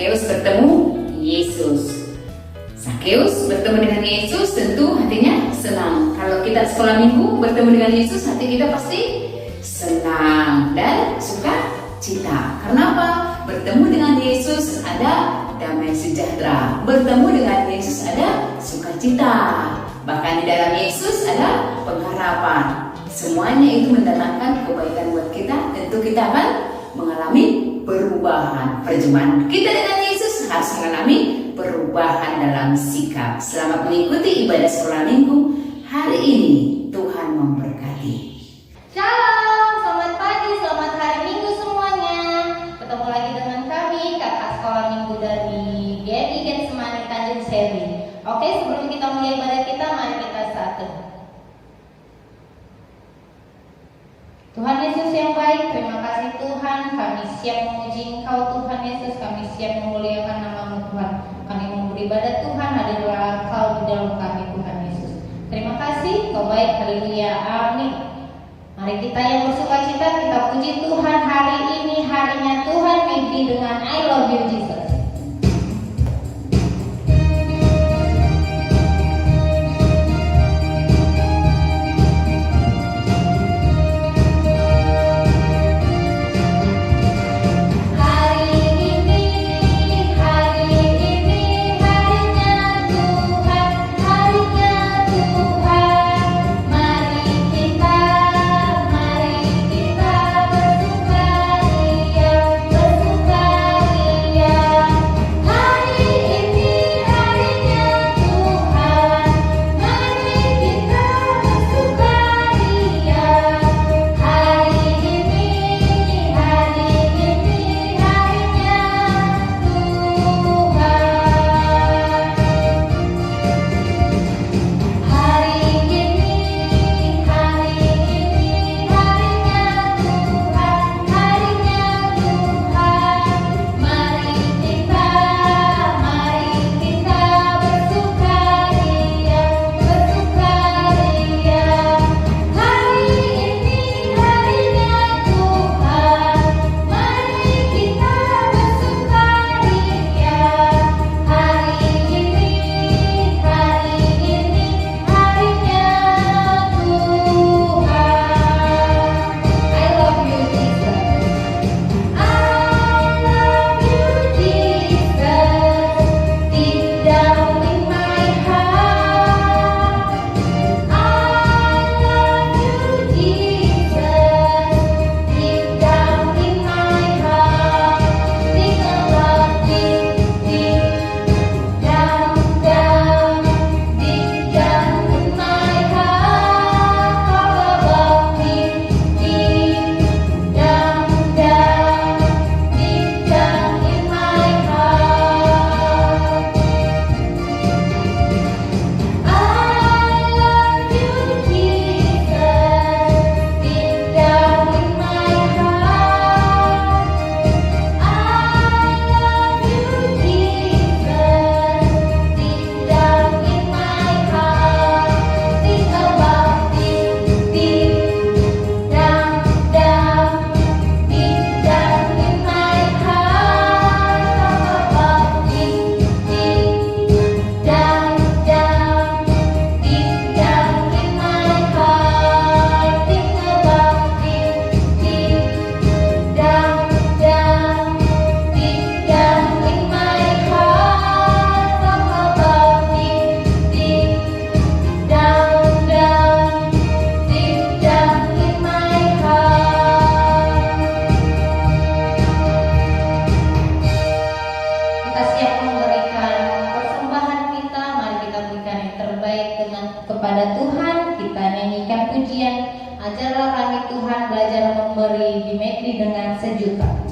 Sakeus bertemu Yesus. Sakeus bertemu dengan Yesus tentu hatinya senang. Kalau kita sekolah minggu bertemu dengan Yesus, hati kita pasti senang dan suka cita. Karena apa? Bertemu dengan Yesus ada damai sejahtera. Bertemu dengan Yesus ada sukacita. Bahkan di dalam Yesus ada pengharapan. Semuanya itu mendatangkan kebaikan buat kita. Tentu kita akan mengalami perubahan. Perjumpaan kita dengan Yesus harus mengalami perubahan dalam sikap. Selamat mengikuti ibadah sekolah minggu hari ini. Tuhan memberkati. Shalom, selamat pagi, selamat hari Minggu semuanya. Ketemu lagi dengan kami, kakak sekolah minggu dari GRI Getsemani Tanjung Seri. Oke, sebelum kita mulai ibadah kita, mari kita satu. Tuhan Yesus yang baik, terima kasih Tuhan. Kami siap memuji Engkau Tuhan Yesus. Kami siap memuliakan nama-Mu Tuhan. Kami mau beribadah Tuhan, hadirlah Engkau di dalam kami Tuhan Yesus. Terima kasih, Kau baik, haleluya, amin. Mari kita yang bersuka cita, kita puji Tuhan hari ini, harinya Tuhan mimpi dengan I love you Jesus. Kepada Tuhan kita nyanyikan pujian. Ajarlah kami Tuhan belajar memberi di Medri dengan sejuta.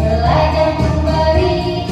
Belajar memberi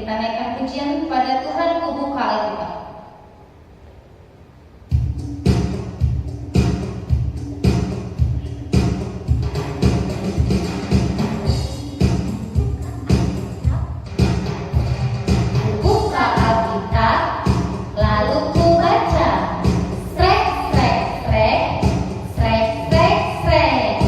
kita naikkan pujian pada Tuhan, kubuka Alkitab. Buka Alkitab, lalu ku baca. Srek, srek, srek, srek, srek, srek.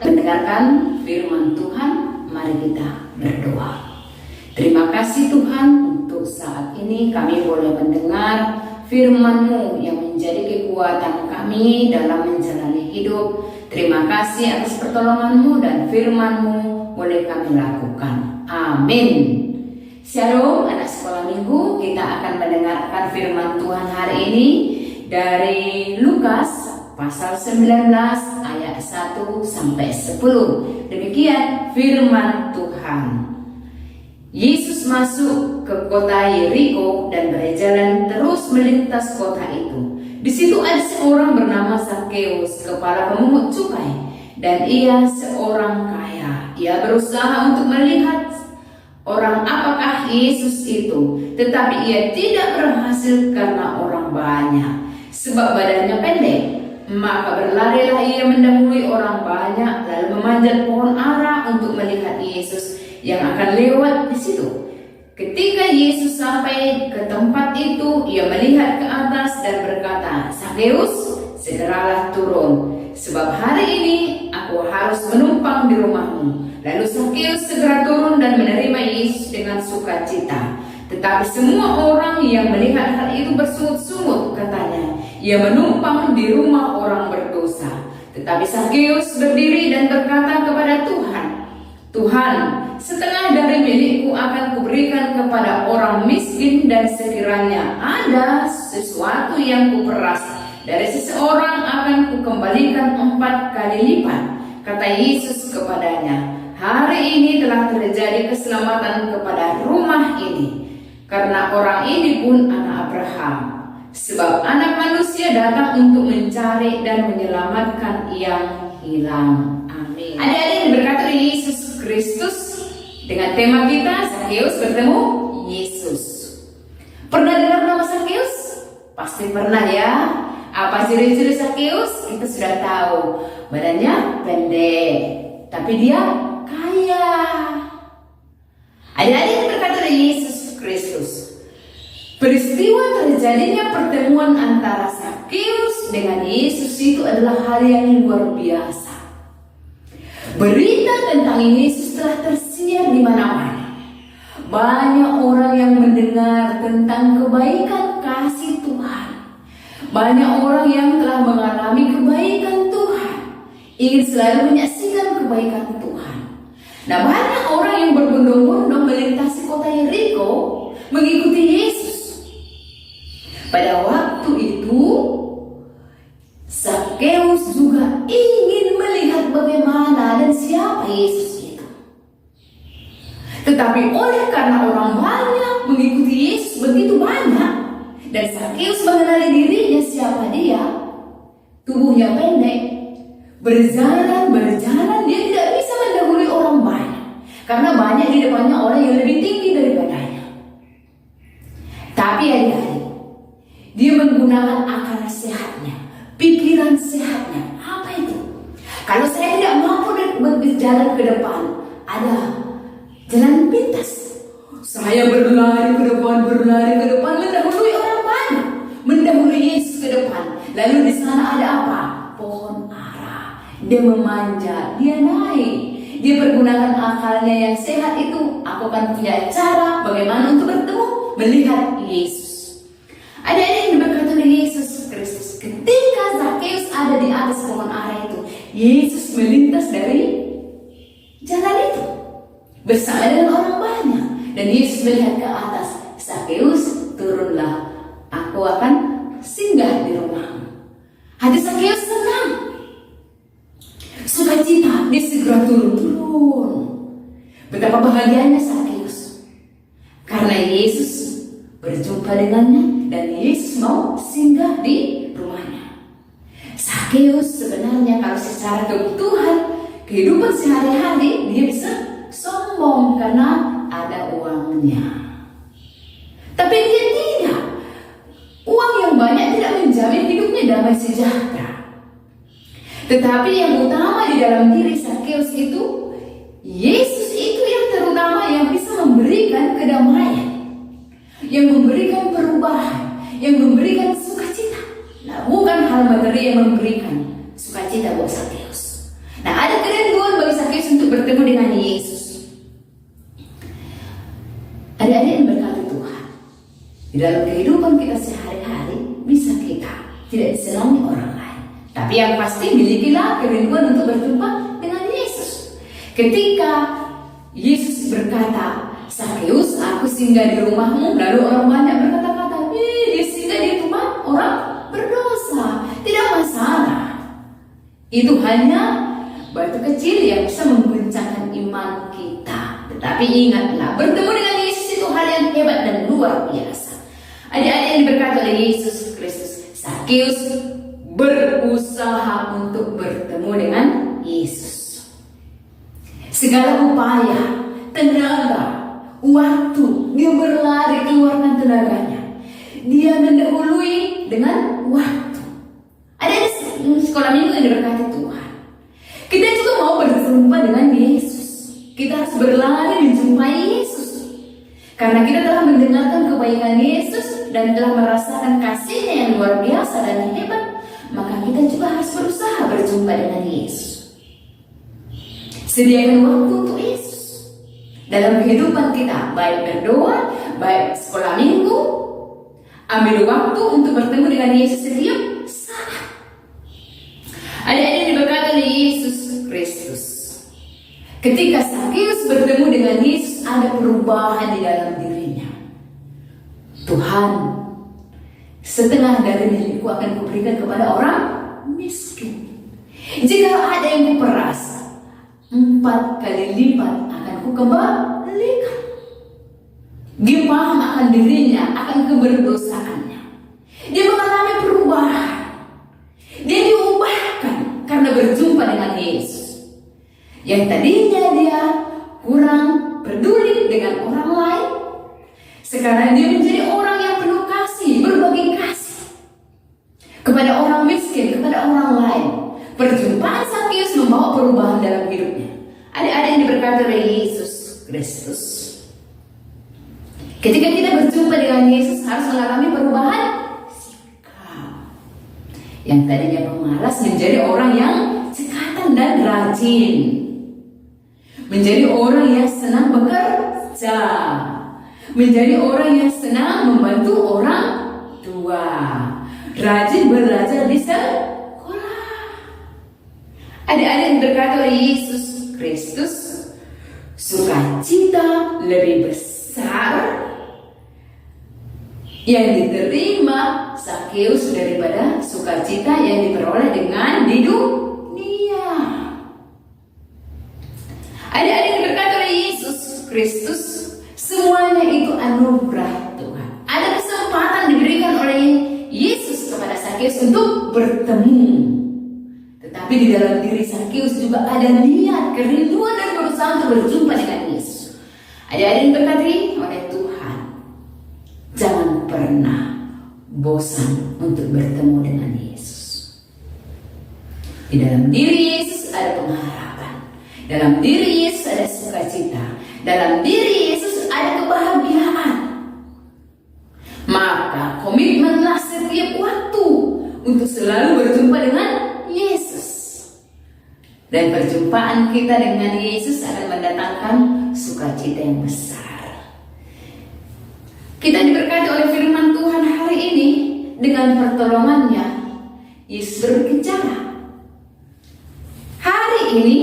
Mendengarkan firman Tuhan, mari kita berdoa. Terima kasih Tuhan untuk saat ini kami boleh mendengar firman-Mu yang menjadi kekuatan kami dalam menjalani hidup. Terima kasih atas pertolongan-Mu dan firman-Mu boleh kami lakukan. Amin. Shalom anak sekolah minggu, kita akan mendengarkan firman Tuhan hari ini dari Lukas pasal 19 ayat 1 sampai 10. Demikian firman Tuhan. Yesus masuk ke kota Yeriko dan berjalan terus melintas kota itu. Di situ ada seorang bernama Zakheus, kepala pemungut cukai, dan ia seorang kaya. Ia berusaha untuk melihat orang apakah Yesus itu, tetapi ia tidak berhasil karena orang banyak, sebab badannya pendek. Maka berlarilah ia mendahului orang banyak, lalu memanjat pohon ara untuk melihat Yesus yang akan lewat di situ. Ketika Yesus sampai ke tempat itu, ia melihat ke atas dan berkata, "Zakheus, segeralah turun, sebab hari ini aku harus menumpang di rumahmu." Lalu Zakheus segera turun dan menerima Yesus dengan sukacita. Tetapi semua orang yang melihat hal itu bersungut-sungut, katanya, "Ia menumpang di rumah orang berdosa." Tetapi Zakheus berdiri dan berkata kepada Tuhan, "Tuhan, setengah dari milikku akan kuberikan kepada orang miskin, dan sekiranya ada sesuatu yang kuperas dari seseorang akan kukembalikan 4 kali lipat." Kata Yesus kepadanya, "Hari ini telah terjadi keselamatan kepada rumah ini, karena orang ini pun anak Abraham. Sebab anak manusia datang untuk mencari dan menyelamatkan yang hilang." Amin. Adik-adik yang diberkati oleh Yesus Kristus, dengan tema kita Zakheus bertemu Yesus. Pernah dengar nama Zakheus? Pasti pernah ya. Apa ciri-ciri Zakheus? Kita sudah tahu. Badannya pendek, tapi dia kaya. Adik-adik yang berkata oleh Yesus Kristus, peristiwa terjadinya pertemuan antara Sakeus dengan Yesus itu adalah hal yang luar biasa. Berita tentang Yesus telah tersiar di mana-mana. Banyak orang yang mendengar tentang kebaikan kasih Tuhan. Banyak orang yang telah mengalami kebaikan Tuhan, ingin selalu menyaksikan kebaikan Tuhan. Nah, banyak orang yang berbondong-bondong melintasi kota Yeriko mengikuti Yesus. Pada waktu itu, Sakeus juga ingin melihat bagaimana dan siapa Yesus itu. Tetapi oleh karena orang banyak mengikuti Yesus begitu banyak, dan Sakeus mengenali dirinya siapa dia, tubuhnya pendek, berjalan, dia tidak bisa mendahului orang banyak. Karena banyak di depannya orang yang lebih tinggi daripadanya. Tapi adik-adik, dia menggunakan akal sehatnya, pikiran sehatnya. Apa itu? Kalau saya tidak mampu berjalan ke depan, ada jalan pintas, saya berlari ke depan, mendahului orang banyak, mendahului Yesus ke depan. Lalu di sana ada apa? Pohon ara. Dia memanja, dia naik. Dia pergunakan akalnya yang sehat itu. Aku akan punya cara bagaimana untuk bertemu, melihat Yesus. Adik-adik yang diberkati oleh Yesus Kristus, ketika Sakeus ada di atas pohon ara itu, Yesus melintas dari jalan itu bersama dengan orang banyak. Dan Yesus melihat ke atas, Sakeus, turunlah, aku akan singgah di rumahmu. Hati Sakeus senang, sukacita, dia segera turun. Betapa bahagianya Sakeus, karena Yesus berjumpa dengannya dan Yesus mau singgah di rumahnya. Sakeus sebenarnya kalau secara kebutuhan kehidupan sehari-hari dia bisa sombong karena ada uangnya. Tapi dia tidak. Uang yang banyak tidak menjamin hidupnya damai sejahtera. Tetapi yang utama di dalam diri Sakeus itu, Yesus itu yang terutama yang bisa memberikan kedamaian, yang memberikan perubahan, yang memberikan sukacita. Nah, bukan hal materi yang memberikan sukacita buat Sakeus. Nah, ada kerinduan bagi Sakeus untuk bertemu dengan Yesus. Adik-adik yang berkati Tuhan, di dalam kehidupan kita sehari-hari bisa kita tidak disenangi orang lain, tapi yang pasti milikilah kerinduan untuk berjumpa dengan Yesus. Ketika Yesus berkata, Sakeus, aku singgah di rumahmu, lalu orang banyak berkata-kata, dia singgah di rumah orang berdosa, tidak masalah. Itu hanya batu kecil yang bisa mengguncangkan iman kita. Tetapi ingatlah, bertemu dengan Yesus itu hal yang hebat dan luar biasa. Adik-adik yang diberkati oleh Yesus Kristus, Sakeus berusaha untuk bertemu dengan Yesus. Segala upaya, tenaga, waktu, dia berlari keluarkan tenaganya. Dia mendahului dengan waktu. Ada sekolah minggu yang diberkati Tuhan. Kita juga mau berjumpa dengan Yesus. Kita harus berlari menjumpai Yesus. Karena kita telah mendengarkan kebaikan Yesus dan telah merasakan kasih-Nya yang luar biasa dan hebat, maka kita juga harus berusaha berjumpa dengan Yesus. Sediakan waktu untuk Yesus dalam kehidupan kita, baik berdoa, baik sekolah minggu. Ambil waktu untuk bertemu dengan Yesus setiap saat. Adik-adik yang diberkati oleh Yesus Kristus, ketika Sakeus bertemu dengan Yesus, ada perubahan di dalam dirinya. Tuhan, setengah dari milikku akan kuberikan kepada orang miskin. Jika ada yang kuperas, 4 kali lipat akan kukembalikan. Dia paham akan dirinya, akan keberdosaannya. Dia mengalami perubahan. Dia diubahkan karena berjumpa dengan Yesus. Yang tadinya dia kurang peduli dengan orang lain, sekarang dia menjadi orang yang penuh kasih, berbagi kasih kepada orang miskin, kepada orang lain. Perjumpaan Sakeus membawa perubahan dalam hidupnya. Adik-adik yang diberkati oleh Yesus Kristus, Ketika kita berjumpa dengan Yesus harus mengalami perubahan sikap. Yang tadinya pemalas menjadi orang yang cekatan dan rajin. Menjadi orang yang senang bekerja. Menjadi orang yang senang membantu orang tua. Rajin belajar di sekolah. Adik-adik yang berkata oleh Yesus Kristus, sukacita lebih besar yang diterima Sakeus daripada sukacita yang diperoleh dengan di dunia. Adik-adik yang berkata oleh Yesus Kristus, semuanya itu anugerah Tuhan. Ada kesempatan diberikan oleh Yesus kepada Sakeus untuk bertemu. Tetapi di dalam diri Sakeus juga ada niat, kerinduan dan berusaha untuk berjumpa dengan Yesus. Adik-adik yang berkati oleh Tuhan, jangan pernah bosan untuk bertemu dengan Yesus. Di dalam diri Yesus ada pengharapan. Dalam diri Yesus ada sukacita. Dalam diri Yesus ada kebahagiaan. Maka komitmenlah setiap waktu untuk selalu berjumpa dengan Yesus. Dan perjumpaan kita dengan Yesus akan mendatangkan sukacita yang besar. Kita diberkati oleh firman Tuhan hari ini. Dengan pertolongannya Yesus berbicara. Hari ini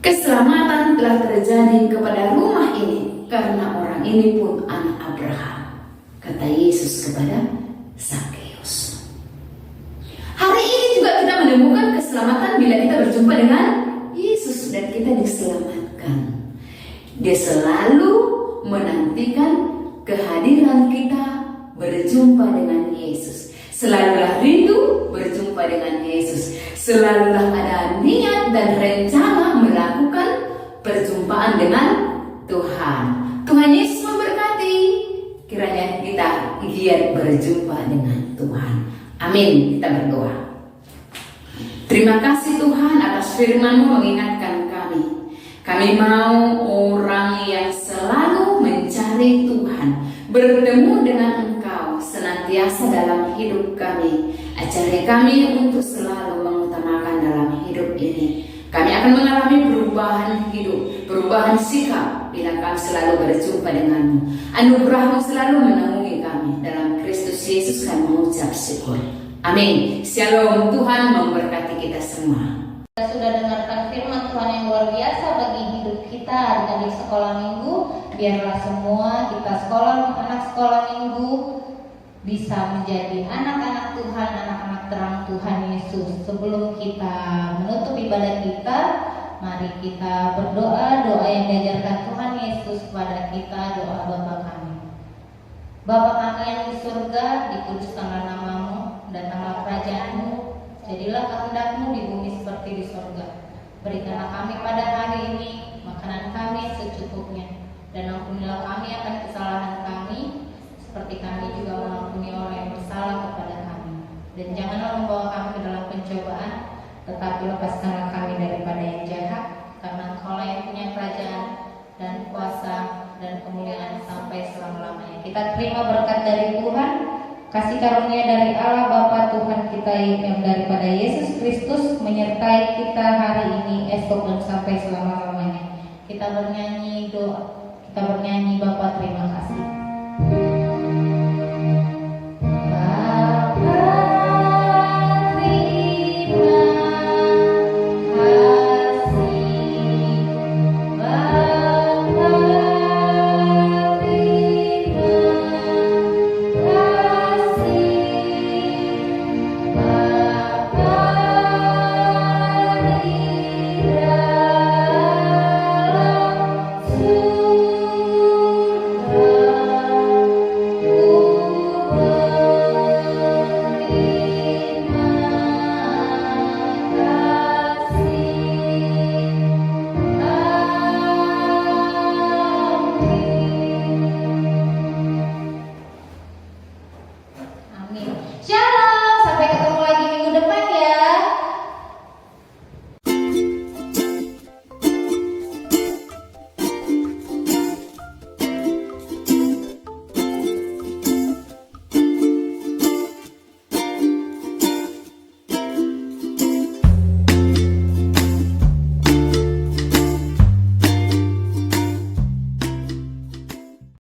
keselamatan telah terjadi kepada rumah ini, karena orang ini pun anak Abraham, kata Yesus kepada Sakeus. Hari ini juga kita menemukan keselamatan bila kita berjumpa dengan Yesus dan kita diselamatkan. Dia selalu menantikan kehadiran kita berjumpa dengan Yesus. Selalulah rindu berjumpa dengan Yesus. Selalulah ada niat dan rencana melakukan perjumpaan dengan Tuhan. Tuhan Yesus memberkati. Kiranya kita giat berjumpa dengan Tuhan. Amin. Kita berdoa. Terima kasih Tuhan atas firman-Mu mengingatkan kami. Kami mau orang yang selalu mencari Tuhan, bertemu dengan Engkau senantiasa dalam hidup kami. Ajari kami untuk selalu mengutamakan dalam hidup ini. Kami akan mengalami perubahan hidup, perubahan sikap bila kami selalu berjumpa denganmu. Anugerah-Mu selalu menaungi kami. Dalam Kristus Yesus kami mengucap syukur. Amin. Shalom. Tuhan memberkati kita semua. Kita sudah dengarkan firman Tuhan yang luar biasa bagi hidup kita dari sekolah minggu. Biarlah semua kita anak sekolah minggu bisa menjadi anak-anak Tuhan, anak-anak terang Tuhan Yesus. Sebelum kita menutup ibadah kita, mari kita berdoa, doa yang diajarkan Tuhan Yesus kepada kita, doa Bapa kami. Bapa kami yang di surga, dikuduskanlah nama-Mu, datanglah kerajaan-Mu, jadilah kehendak-Mu di bumi seperti di surga. Berikanlah kami pada hari ini makanan kami secukupnya, dan ampunilah kami akan kesalahan kami, seperti kami juga mengampuni orang yang bersalah kepada kami. Dan janganlah membawa kami ke dalam pencobaan, tetapi lepaskanlah kami daripada yang jahat, karena Engkau-lah yang punya kerajaan dan kuasa dan kemuliaan sampai selama-lamanya. Kita terima berkat dari Tuhan, kasih karunia dari Allah Bapa Tuhan kita yang daripada Yesus Kristus menyertai kita hari ini, esok dan sampai selama-lamanya. Kita bernyanyi doa, kita bernyanyi Bapa terima kasih.